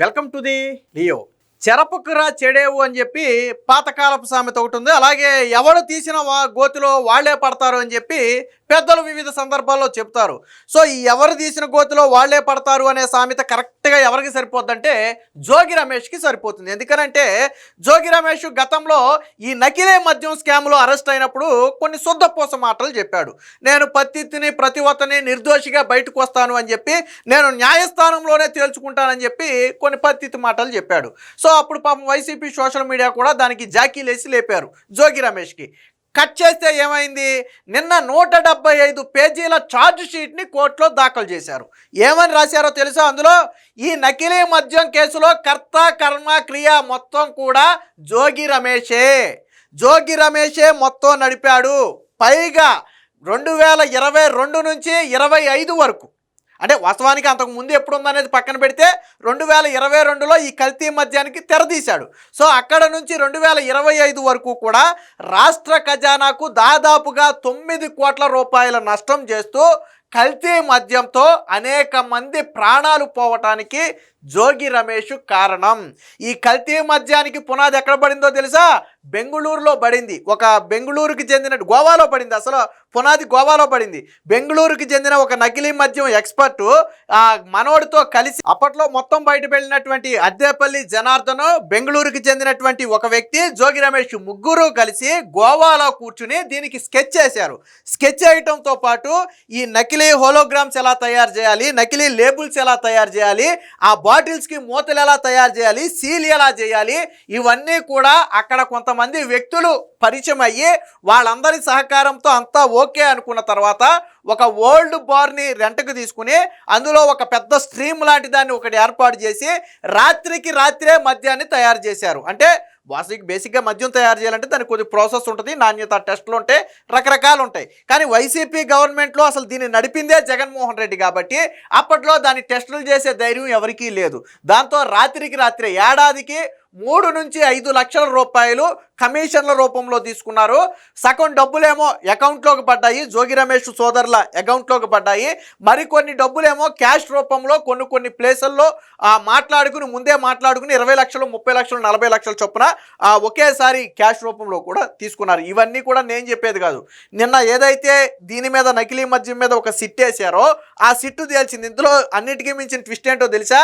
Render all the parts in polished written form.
Welcome to the Leo. చెరపుకురా చెడేవు అని చెప్పి పాతకాలపు సామెత ఒకటి ఉంది. అలాగే ఎవడు తీసిన గోతిలో వాళ్లే పడతారు అని చెప్పి పెద్దలు వివిధ సందర్భాల్లో చెప్తారు. సో ఈ ఎవరు తీసిన గోతిలో వాళ్లే పడతారు అనే సామెత కరెక్ట్గా ఎవరికి సరిపోద్దంటే జోగి రమేష్కి సరిపోతుంది. ఎందుకనంటే జోగి రమేష్ గతంలో ఈ నకిలీ మద్యం స్కామ్లో అరెస్ట్ అయినప్పుడు కొన్ని శుద్ధపూస మాటలు చెప్పాడు. నేను పత్తిని ప్రతి ఒక్కరిని నిర్దోషిగా బయటకు వస్తాను అని చెప్పి, నేను న్యాయస్థానంలోనే తేల్చుకుంటానని చెప్పి కొన్ని పత్తితి మాటలు చెప్పాడు. సో అప్పుడు పాపం వైసీపీ సోషల్ మీడియా కూడా దానికి జాకీలేసి లేపారు జోగి రమేష్కి. కట్ చేస్తే ఏమైంది, నిన్న 175 పేజీల ఛార్జ్ షీట్ని కోర్టులో దాఖలు చేశారు. ఏమని రాశారో తెలుసా, అందులో ఈ నకిలీ మద్యం కేసులో కర్త కర్మ క్రియ మొత్తం కూడా జోగి రమేషే మొత్తం నడిపాడు. పైగా 2022 నుంచి 25 వరకు, అంటే వాస్తవానికి అంతకు ముందు ఎప్పుడు ఉందనేది పక్కన పెడితే 2022లో ఈ కల్తీ మద్యానికి తెరదీశాడు. సో అక్కడ నుంచి 2025 వరకు కూడా రాష్ట్ర ఖజానాకు దాదాపుగా 9 కోట్ల రూపాయల నష్టం చేస్తూ కల్తీ మద్యంతో అనేక మంది ప్రాణాలు పోవటానికి జోగి రమేష్ కారణం. ఈ కల్తీ మద్యానికి పునాది ఎక్కడ పడిందో తెలుసా, బెంగుళూరులో పడింది. ఒక బెంగుళూరుకి చెందిన, గోవాలో పడింది, అసలు పునాది గోవాలో పడింది. బెంగుళూరుకి చెందిన ఒక నకిలీ మద్యం ఎక్స్పర్టు ఆ మనోడితో కలిసి అప్పట్లో మొత్తం బయట వెళ్ళినటువంటి అద్దేపల్లి జనార్దన్, బెంగుళూరుకి చెందినటువంటి ఒక వ్యక్తి, జోగి రమేష్, ముగ్గురు కలిసి గోవాలో కూర్చుని దీనికి స్కెచ్ చేశారు. స్కెచ్ చేయటంతో పాటు ఈ నకిలీ హోలోగ్రామ్స్ ఎలా తయారు చేయాలి, నకిలీ లేబుల్స్ ఎలా తయారు చేయాలి, ఆ బాటిల్స్కి మూతలు ఎలా తయారు చేయాలి, సీల్ ఎలా చేయాలి, ఇవన్నీ కూడా అక్కడ కొంతమంది వ్యక్తులు పరిచయం అయ్యి వాళ్ళందరి సహకారంతో అంతా ఓకే అనుకున్న తర్వాత ఒక ఓల్డ్ బార్ని రెంట్కి తీసుకుని అందులో ఒక పెద్ద స్ట్రీమ్ లాంటి దాన్ని ఒకటి ఏర్పాటు చేసి రాత్రికి రాత్రే మద్యాన్ని తయారు చేశారు. అంటే బేసిక్గా మద్యం తయారు చేయాలంటే దానికి కొద్ది ప్రాసెస్ ఉంటుంది, నాణ్యత టెస్టులు ఉంటాయి, రకరకాలు ఉంటాయి. కానీ వైసీపీ గవర్నమెంట్లో అసలు దీన్ని నడిపిందే జగన్మోహన్ రెడ్డి కాబట్టి అప్పట్లో దాన్ని టెస్టులు చేసే ధైర్యం ఎవరికీ లేదు. దాంతో రాత్రికి రాత్రే ఏడాదికి 3 నుంచి 5 లక్షల రూపాయలు కమిషన్ల రూపంలో తీసుకున్నారు. సగం డబ్బులేమో అకౌంట్లోకి పడ్డాయి, జోగి రమేష్ సోదరుల అకౌంట్లోకి పడ్డాయి. మరికొన్ని డబ్బులేమో క్యాష్ రూపంలో కొన్ని ప్లేసుల్లో ముందే మాట్లాడుకుని 20 లక్షలు, 30 లక్షలు, 40 లక్షల చొప్పున ఒకేసారి క్యాష్ రూపంలో కూడా తీసుకున్నారు. ఇవన్నీ కూడా నేను చెప్పేది కాదు. నిన్న ఏదైతే దీని మీద నకిలీ మద్యం మీద ఒక సిట్ వేశారో ఆ సిట్టు తేల్చింది. ఇందులో అన్నిటికీ మించిన ట్విస్ట్ ఏంటో తెలుసా,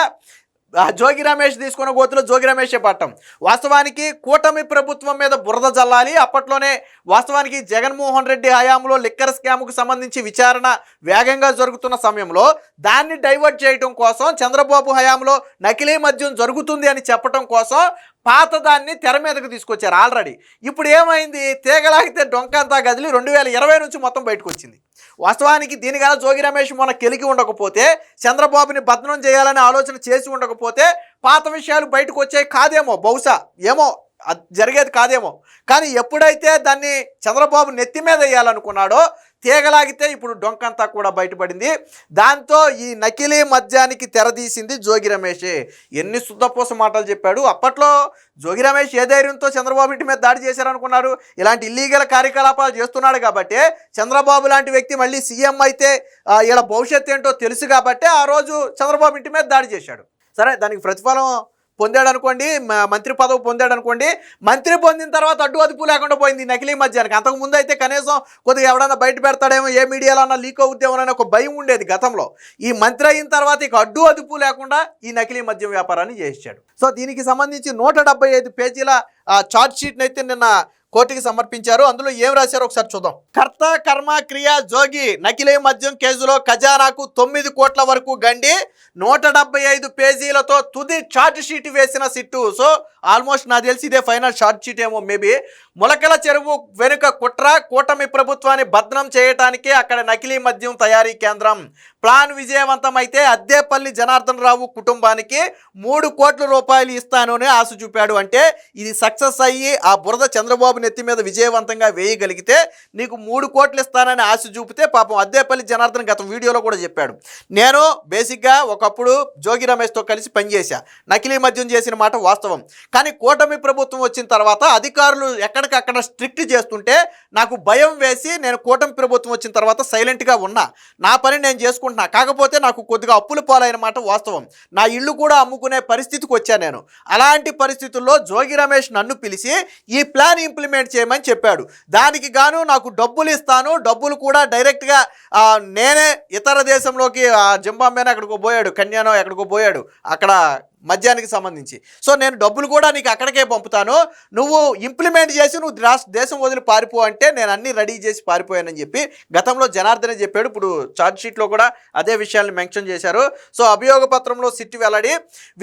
జోగి రమేష్ తీసుకున్న గోతులో జోగి రమేషే పట్టం. వాస్తవానికి కూటమి ప్రభుత్వం మీద బురద జల్లాలి. అప్పట్లోనే వాస్తవానికి జగన్మోహన్ రెడ్డి హయాంలో లిక్కర్ స్కామ్కు సంబంధించి విచారణ వేగంగా జరుగుతున్న సమయంలో దాన్ని డైవర్ట్ చేయడం కోసం, చంద్రబాబు హయాంలో నకిలీ మద్యం జరుగుతుంది అని చెప్పడం కోసం పాతదాన్ని తెర మీదకు తీసుకొచ్చారు ఆల్రెడీ. ఇప్పుడు ఏమైంది, తీగలాగితే డొంకంతా గదిలి 2020 నుంచి మొత్తం బయటకు వచ్చింది. వాస్తవానికి దీనికన్నా జోగి రమేష్ మొన్న కెలికి ఉండకపోతే, చంద్రబాబుని బదనం చేయాలనే ఆలోచన చేసి ఉండకపోతే పాత విషయాలు బయటకు వచ్చాయి కాదేమో, బహుశా ఏమో జరిగేది కాదేమో. కానీ ఎప్పుడైతే దాన్ని చంద్రబాబు నెత్తి మీద వేయాలనుకున్నాడో తీగలాగితే ఇప్పుడు డొంకంతా కూడా బయటపడింది. దాంతో ఈ నకిలీ మద్యానికి తెరదీసింది జోగి రమేషే. ఎన్ని శుద్ధపూస మాటలు చెప్పాడు. అప్పట్లో జోగి రమేష్ ఏ ధైర్యంతో చంద్రబాబు ఇంటి మీద దాడి చేశారనుకున్నారు. ఇలాంటి ఇల్లీగల్ కార్యకలాపాలు చేస్తున్నాడు కాబట్టి చంద్రబాబు లాంటి వ్యక్తి మళ్ళీ సీఎం అయితే ఇలా భవిష్యత్తు ఏంటో తెలుసు కాబట్టి ఆ రోజు చంద్రబాబు ఇంటి మీద దాడి చేశాడు. సరే, దానికి ప్రతిఫలం పొందాడు అనుకోండి, మంత్రి పదవి పొందాడు అనుకోండి. మంత్రి పొందిన తర్వాత అడ్డు అదుపు లేకుండా పోయింది నకిలీ మద్యానికి. అంతకుముందు అయితే కనీసం కొద్దిగా ఎవడన్నా బయట పెడతాడేమో, ఏ మీడియాలో అన్నా లీక్ అవుద్దేమోనని ఒక భయం ఉండేది గతంలో. ఈ మంత్రి అయిన తర్వాత ఇక అడ్డు అదుపు లేకుండా ఈ నకిలీ మద్యం వ్యాపారాన్ని చేయించాడు. సో దీనికి సంబంధించి 175 పేజీల ఛార్జ్ షీట్ని అయితే నిన్న కోర్టుకి సమర్పించారు. అందులో ఏం రాశారో ఒకసారి చూద్దాం. కర్త కర్మ క్రియ జోగి నకిలీ మద్యం కేసులో ఖజానాకు 9 కోట్ల వరకు గండి, 175 పేజీలతో తుది ఛార్జ్ షీట్ వేసిన సిట్టు. సో ఆల్మోస్ట్ నాకు తెలిసి ఇదే ఫైనల్ ఛార్జ్ షీట్ ఏమో మేబీ. ములకల చెరువు వెనుక కుట్ర, కూటమి ప్రభుత్వాన్ని బద్నం చేయడానికి అక్కడ నకిలీ మద్యం తయారీ కేంద్రం. ప్లాన్ విజయవంతమైతే అద్దేపల్లి జనార్దన్ రావు కుటుంబానికి 3 కోట్ల రూపాయలు ఇస్తాను అని ఆశ చూపాడు. అంటే ఇది సక్సెస్ అయ్యి ఆ బురద చంద్రబాబు నెత్తి మీద విజయవంతంగా వేయగలిగితే నీకు 3 కోట్లు ఇస్తానని ఆశ చూపితే, పాపం అద్దేపల్లి జనార్దన్ గత వీడియోలో కూడా చెప్పాడు, నేను బేసిక్గా ఒకప్పుడు జోగి రమేష్తో కలిసి పనిచేశా, నకిలీ మద్యం చేసిన మాట వాస్తవం. కానీ కూటమి ప్రభుత్వం వచ్చిన తర్వాత అధికారులు ఎక్కడికక్కడ స్ట్రిక్ట్ చేస్తుంటే నాకు భయం వేసి నేను కూటమి ప్రభుత్వం వచ్చిన తర్వాత సైలెంట్గా ఉన్నా. నా పని నేను చేసుకుంటా, చేసుకుంటున్నా, కాకపోతే నాకు కొద్దిగా అప్పుల పాలైన మాట వాస్తవం. నా ఇల్లు కూడా అమ్ముకునే పరిస్థితికి వచ్చాను నేను. అలాంటి పరిస్థితుల్లో జోగి రమేష్ నన్ను పిలిచి ఈ ప్లాన్ ఇంప్లిమెంట్ చేయమని చెప్పాడు. దానికి గాను నాకు డబ్బులు ఇస్తాను, డబ్బులు కూడా డైరెక్ట్గా నేనే ఇతర దేశంలోకి జింబాబ్వేనో ఎక్కడికో పోయాడు, కన్యానో ఎక్కడికో పోయాడు అక్కడ మద్యానికి సంబంధించి. సో నేను డబ్బులు కూడా నీకు అక్కడికే పంపుతాను, నువ్వు ఇంప్లిమెంట్ చేసి నువ్వు దేశం వదిలి పారిపో అంటే నేను అన్నీ రెడీ చేసి పారిపోయానని చెప్పి గతంలో జనార్దనే చెప్పాడు. ఇప్పుడు ఛార్జ్షీట్లో కూడా అదే విషయాన్ని మెన్షన్ చేశారు. సో అభియోగ పత్రంలో సిట్ వెల్లడి.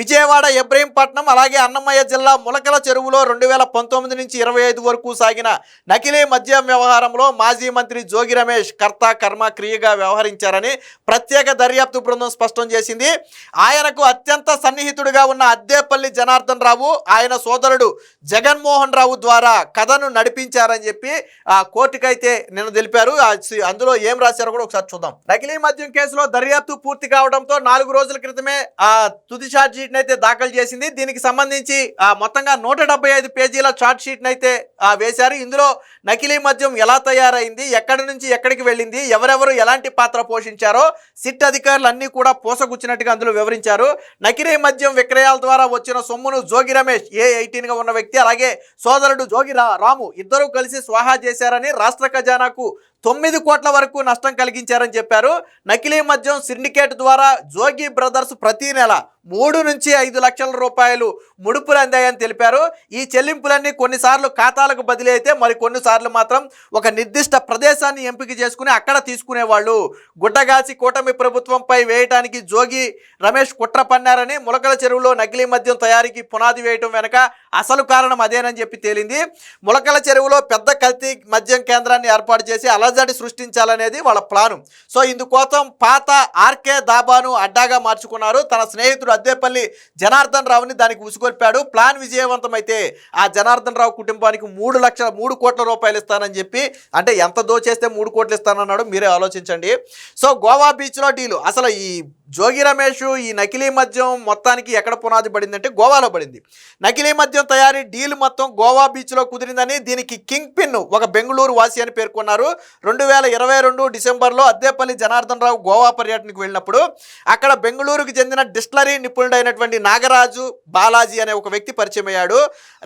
విజయవాడ ఇబ్రహీంపట్నం అలాగే అన్నమయ్య జిల్లా ములకల చెరువులో 2019 నుంచి 25 వరకు సాగిన నకిలీ మద్యం వ్యవహారంలో మాజీ మంత్రి జోగి రమేష్ కర్త కర్మ క్రియగా వ్యవహరించారని ప్రత్యేక దర్యాప్తు బృందం స్పష్టం చేసింది. ఆయనకు అత్యంత సన్నిహితుడు ఉన్న అద్దేపల్లి జనార్దన్ రావు, ఆయన సోదరుడు జగన్మోహన్ రావు ద్వారా కథను నడిపించారని చెప్పి కోర్టుకైతే నిన్న తెలిపారు. అందులో ఏం రాశారో కూడా ఒకసారి చూద్దాం. నకిలీ మద్యం కేసులో దర్యాప్తు పూర్తి కావడంతో 4 రోజుల క్రితమే తుది ఛార్జ్ షీట్ అయితే దాఖలు చేసింది. దీనికి సంబంధించి మొత్తంగా 175 పేజీల ఛార్జ్ షీట్ అయితే వేశారు. ఇందులో నకిలీ మద్యం ఎలా తయారైంది, ఎక్కడి నుంచి ఎక్కడికి వెళ్ళింది, ఎవరెవరు ఎలాంటి పాత్ర పోషించారో సిట్ అధికారులు అన్ని కూడా పోసగుచ్చినట్టుగా అందులో వివరించారు. నకిలీ మద్యం విక్రయాల ద్వారా వచ్చిన సొమ్మును జోగి రమేష్ A18గా ఉన్న వ్యక్తి అలాగే సోదరుడు జోగి రాము ఇద్దరూ కలిసి స్వాహా చేశారని, రాష్ట్ర ఖజానాకు 9 కోట్ల వరకు నష్టం కలిగించారని చెప్పారు. నకిలీ మద్యం సిండికేట్ ద్వారా జోగి బ్రదర్స్ ప్రతి నెల 3 నుంచి 5 లక్షల రూపాయలు ముడుపులు అందాయని తెలిపారు. ఈ చెల్లింపులన్నీ కొన్నిసార్లు ఖాతాలకు బదిలీ అయితే మరి కొన్నిసార్లు మాత్రం ఒక నిర్దిష్ట ప్రదేశాన్ని ఎంపిక చేసుకుని అక్కడ తీసుకునేవాళ్ళు. గుడ్డగాసి కూటమి ప్రభుత్వంపై వేయడానికి జోగి రమేష్ కుట్ర పన్నారని, ములకల చెరువులో నకిలీ మద్యం తయారీకి పునాది వేయటం వెనక అసలు కారణం అదేనని చెప్పి తేలింది. ములకల చెరువులో పెద్ద కల్తీ మద్యం కేంద్రాన్ని ఏర్పాటు చేసి అలజడి సృష్టించాలనేది వాళ్ళ ప్లాను. సో ఇందుకోసం పాత ఆర్కే దాబాను అడ్డాగా మార్చుకున్నారు. తన స్నేహితుడు అద్దేపల్లి జనార్దన్ రావుని దానికి ఉసుగొల్పాడు. ప్లాన్ విజయవంతమైతే ఆ జనార్దన్ రావు కుటుంబానికి 3 కోట్ల రూపాయలు ఇస్తానని చెప్పి, అంటే ఎంత దోచేస్తే 3 కోట్లు ఇస్తానన్నాడు మీరే ఆలోచించండి. సో గోవా బీచ్లో డీలు. అసలు ఈ జోగి రమేష్ ఈ నకిలీ మద్యం మొత్తానికి ఎక్కడ పునాది పడిందంటే గోవాలో పడింది. నకిలీ మద్యం తయారీ డీల్ మొత్తం గోవా బీచ్లో కుదిరిందని, దీనికి కింగ్ పిన్ ఒక బెంగళూరు వాసి అని పేర్కొన్నారు. 2022 డిసెంబర్లో అద్దేపల్లి జనార్దన్ రావు గోవా పర్యటనకు వెళ్ళినప్పుడు అక్కడ బెంగళూరుకు చెందిన డిస్టిలరీ నిపుణుడైనటువంటి నాగరాజు బాలాజీ అనే ఒక వ్యక్తి పరిచయం అయ్యాడు.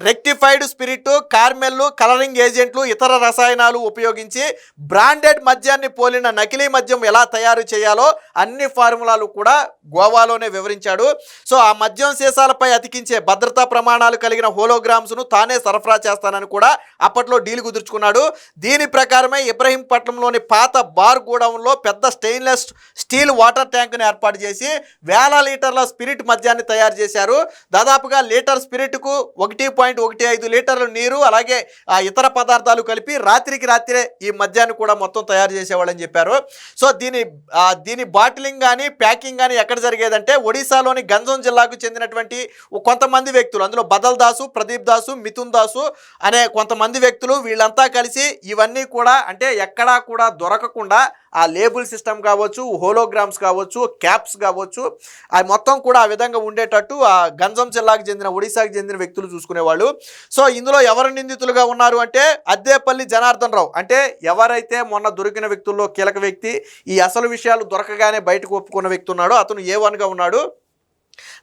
రెక్టిఫైడ్ స్పిరిట్, కార్మెల్లు, కలరింగ్ ఏజెంట్లు, ఇతర రసాయనాలు ఉపయోగించి బ్రాండెడ్ మద్యాన్ని పోలిన నకిలీ మద్యం ఎలా తయారు చేయాలో అన్ని ఫార్ములాలు కూడా గోవాలోనే వివరించాడు. సో ఆ మద్యం సీసాలపై అతికించే భద్రతా ప్రమాణాలు కలిగిన హోలోగ్రామ్స్ను తానే సరఫరా చేస్తానని కూడా అప్పట్లో డీల్ కుదుర్చుకున్నాడు. దీని ప్రకారమే ఇబ్రహీంపట్నంలోని పాత బార్ గోడౌన్లో పెద్ద స్టెయిన్లెస్ స్టీల్ వాటర్ ట్యాంకును ఏర్పాటు చేసి 1000 లీటర్ల స్పిరిట్ మద్యాన్ని తయారు చేశారు. దాదాపుగా లీటర్ స్పిరిట్కు 1.15 లీటర్ల నీరు అలాగే ఇతర పదార్థాలు కలిపి రాత్రికి రాత్రే ఈ మద్యాన్ని కూడా మొత్తం తయారు చేసేవాళ్ళని చెప్పారు. సో దీని బాటిలింగ్ కానీ ప్యాకింగ్ కానీ ఎక్కడ జరిగేదంటే ఒడిశాలోని గంజం జిల్లాకు చెందినటువంటి కొంతమంది వ్యక్తులు, అందులో బదల్ దాసు, ప్రదీప్ దాసు, మిథున్ దాసు అనే కొంతమంది వ్యక్తులు, వీళ్ళంతా కలిసి ఇవన్నీ కూడా అంటే ఎక్కడా కూడా దొరకకుండా ఆ లేబుల్ సిస్టమ్ కావచ్చు, హోలోగ్రామ్స్ కావచ్చు, క్యాప్స్ కావచ్చు, అవి మొత్తం కూడా ఆ విధంగా ఉండేటట్టు ఆ గంజం జిల్లాకు చెందిన ఒడిశాకు చెందిన వ్యక్తులు చూసుకునేవాళ్ళు. సో ఇందులో ఎవరు నిందితులుగా ఉన్నారు అంటే అద్దేపల్లి జనార్దన్ రావు, అంటే ఎవరైతే మొన్న దొరికిన వ్యక్తుల్లో కీలక వ్యక్తి, ఈ అసలు విషయాలు దొరకగానే బయటకు ఒప్పుకున్న వ్యక్తి ఉన్నాడు, అతను A1గా ఉన్నాడు.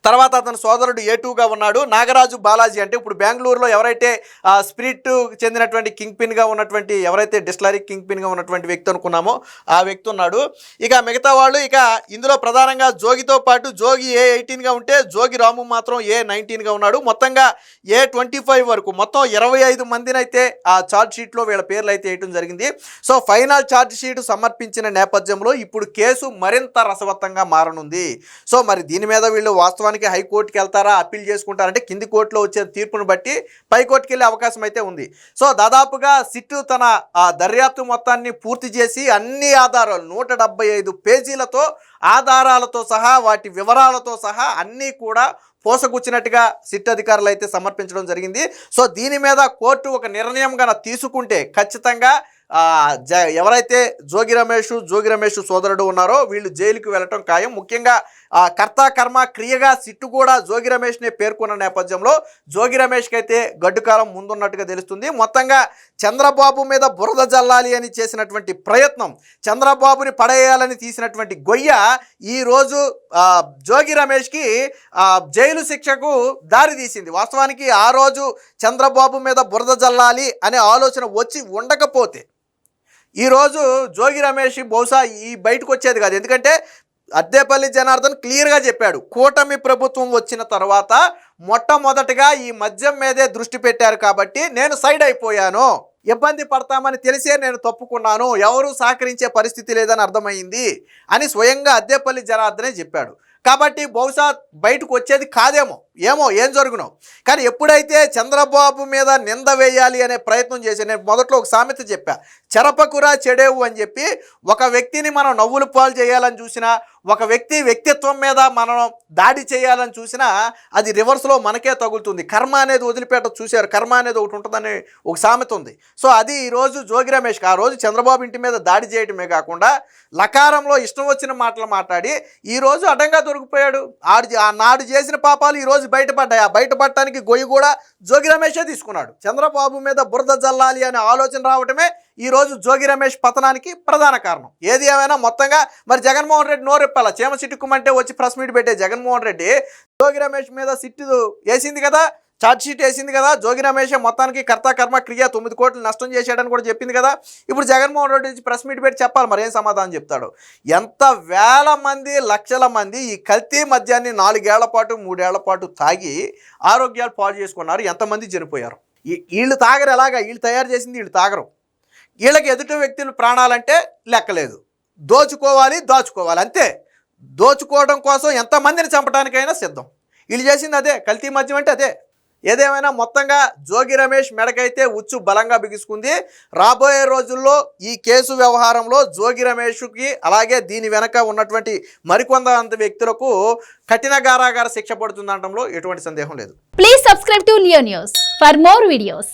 తర్వాత అతని సోదరుడు A2గా ఉన్నాడు. నాగరాజు బాలాజీ అంటే ఇప్పుడు బెంగళూరులో ఎవరైతే స్పిరిట్ చెందినటువంటి కింగ్ పిన్గా ఉన్నటువంటి, ఎవరైతే డిస్టిలరీ కింగ్ పిన్గా ఉన్నటువంటి వ్యక్తి అనుకున్నామో ఆ వ్యక్తి ఉన్నాడు. ఇక మిగతా వాళ్ళు ఇక ఇందులో ప్రధానంగా జోగితో పాటు జోగి A18గా ఉంటే జోగి రాము మాత్రం A19గా ఉన్నాడు. మొత్తంగా A25 వరకు మొత్తం 25 మందిని అయితే ఆ ఛార్జ్ షీట్లో వీళ్ళ పేర్లు అయితే వేయడం జరిగింది. సో ఫైనల్ ఛార్జ్ షీట్ సమర్పించిన నేపథ్యంలో ఇప్పుడు కేసు మరింత రసవత్తంగా మారనుంది. సో మరి దీని మీద వీళ్ళు వాస్తవానికి హైకోర్టుకి వెళ్తారా, అప్పీల్ చేసుకుంటారంటే కింది కోర్టులో వచ్చే తీర్పును బట్టి పైకోర్టుకి వెళ్ళే అవకాశం అయితే ఉంది. సో దాదాపుగా సిట్టు తన దర్యాప్తు మొత్తాన్ని పూర్తి చేసి అన్ని ఆధారాలు 175 పేజీలతో ఆధారాలతో సహా వాటి వివరాలతో సహా అన్నీ కూడా పోసగుచ్చినట్టుగా సిట్ అధికారులు అయితే సమర్పించడం జరిగింది. సో దీని మీద కోర్టు ఒక నిర్ణయం గన తీసుకుంటే ఖచ్చితంగా ఎవరైతే జోగి రమేష్ సోదరుడు ఉన్నారో వీళ్ళు జైలుకి వెళ్ళటం ఖాయం. ముఖ్యంగా కర్త కర్మ క్రియగా సిట్టు కూడా జోగి రమేష్నే పేర్కొన్న నేపథ్యంలో జోగి రమేష్కి అయితే గడ్డు కాలం ముందున్నట్టుగా తెలుస్తుంది. మొత్తంగా చంద్రబాబు మీద బురద జల్లాలి అని చేసినటువంటి ప్రయత్నం, చంద్రబాబుని పడేయాలని తీసినటువంటి గొయ్య ఈరోజు జోగి రమేష్కి జైలు శిక్షకు దారి తీసింది. వాస్తవానికి ఆ రోజు చంద్రబాబు మీద బురద జల్లాలి అనే ఆలోచన వచ్చి ఉండకపోతే ఈరోజు జోగి రమేష్ బహుశా ఈ బయటకు వచ్చేది కాదు. ఎందుకంటే అద్దేపల్లి జనార్దన్ క్లియర్గా చెప్పాడు, కూటమి ప్రభుత్వం వచ్చిన తర్వాత మొట్టమొదటిగా ఈ మద్యం మీదే దృష్టి పెట్టారు కాబట్టి నేను సైడ్ అయిపోయాను, ఇబ్బంది పడతామని తెలిసే నేను తప్పుకున్నాను, ఎవరూ సహకరించే పరిస్థితి లేదని అర్థమైంది అని స్వయంగా అద్దేపల్లి జనార్దనే చెప్పాడు. కాబట్టి బహుశా బయటకు వచ్చేది కాదేమో, ఏం జరుగునో. కానీ ఎప్పుడైతే చంద్రబాబు మీద నింద వేయాలి అనే ప్రయత్నం చేసి, నేను మొదట్లో ఒక సామెత చెప్పా, చెరపకురా చెడేవు అని చెప్పి, ఒక వ్యక్తిని మనం నవ్వులు పాలు చేయాలని చూసినా, ఒక వ్యక్తి వ్యక్తిత్వం మీద మనం దాడి చేయాలని చూసినా అది రివర్స్లో మనకే తగులుతుంది. కర్మ అనేది వదిలిపెట్ట చూశారు, కర్మ అనేది ఒకటి ఉంటుందని ఒక సామెత ఉంది. సో అది ఈరోజు జోగి రమేష్కి ఆ రోజు చంద్రబాబు ఇంటి మీద దాడి చేయటమే కాకుండా లకారంలో ఇష్టం వచ్చిన మాటలు మాట్లాడి ఈరోజు అడ్డంగా దొరికిపోయాడు. నాడు చేసిన పాపాలు ఈరోజు బయటపడ్డాయి. ఆ బయటపడటానికి గొయ్యి కూడా జోగి రమేషే తీసుకున్నాడు. చంద్రబాబు మీద బురద జల్లాలి అనే ఆలోచన రావటమే ఈరోజు జోగి రమేష్ పతనానికి ప్రధాన కారణం. ఏది ఏమైనా మొత్తంగా మరి జగన్మోహన్ రెడ్డి నోరెప్పాల, చీమ సిట్టుకుమంటే వచ్చి ప్రెస్ మీట్ పెట్టే జగన్మోహన్ రెడ్డి జోగి రమేష్ మీద సిట్టు వేసింది కదా, ఛార్జ్ షీట్ వేసింది కదా, జోగి రమేష్ మొత్తానికి కర్త కర్మ క్రియ 9 కోట్లు నష్టం చేశాడని కూడా చెప్పింది కదా. ఇప్పుడు జగన్మోహన్ రెడ్డి ప్రెస్ మీట్ పెట్టి చెప్పాలి మరి ఏం సమాధానం చెప్తాడు. ఎంత వేల మంది లక్షల మంది ఈ కల్తీ మద్యాన్ని 4 ఏళ్ల పాటు 3 ఏళ్ల పాటు తాగి ఆరోగ్యాలు పాడు చేసుకున్నారు, ఎంతమంది చనిపోయారు. వీళ్ళు తాగరు, ఎలాగా వీళ్ళు తయారు చేసింది వీళ్ళు తాగరు. వీళ్ళకి ఎదుటి వ్యక్తులు ప్రాణాలంటే లెక్కలేదు, దాచుకోవాలి అంతే. దోచుకోవడం కోసం ఎంతమందిని చంపడానికైనా సిద్ధం. వీళ్ళు చేసింది అదే, కల్తీ మద్యం అంటే అదే. ఏదేమైనా మొత్తంగా జోగి రమేష్ మెడకైతే ఉచ్చు బలంగా బిగుసుకుంది. రాబోయే రోజుల్లో ఈ కేసు వ్యవహారంలో జోగి రమేష్కి అలాగే దీని వెనక ఉన్నటువంటి మరికొంత వ్యక్తులకు కఠిన కారాగార శిక్ష పడుతుందనడంలో ఎటువంటి సందేహం లేదు. Please subscribe to Leo news for more videos.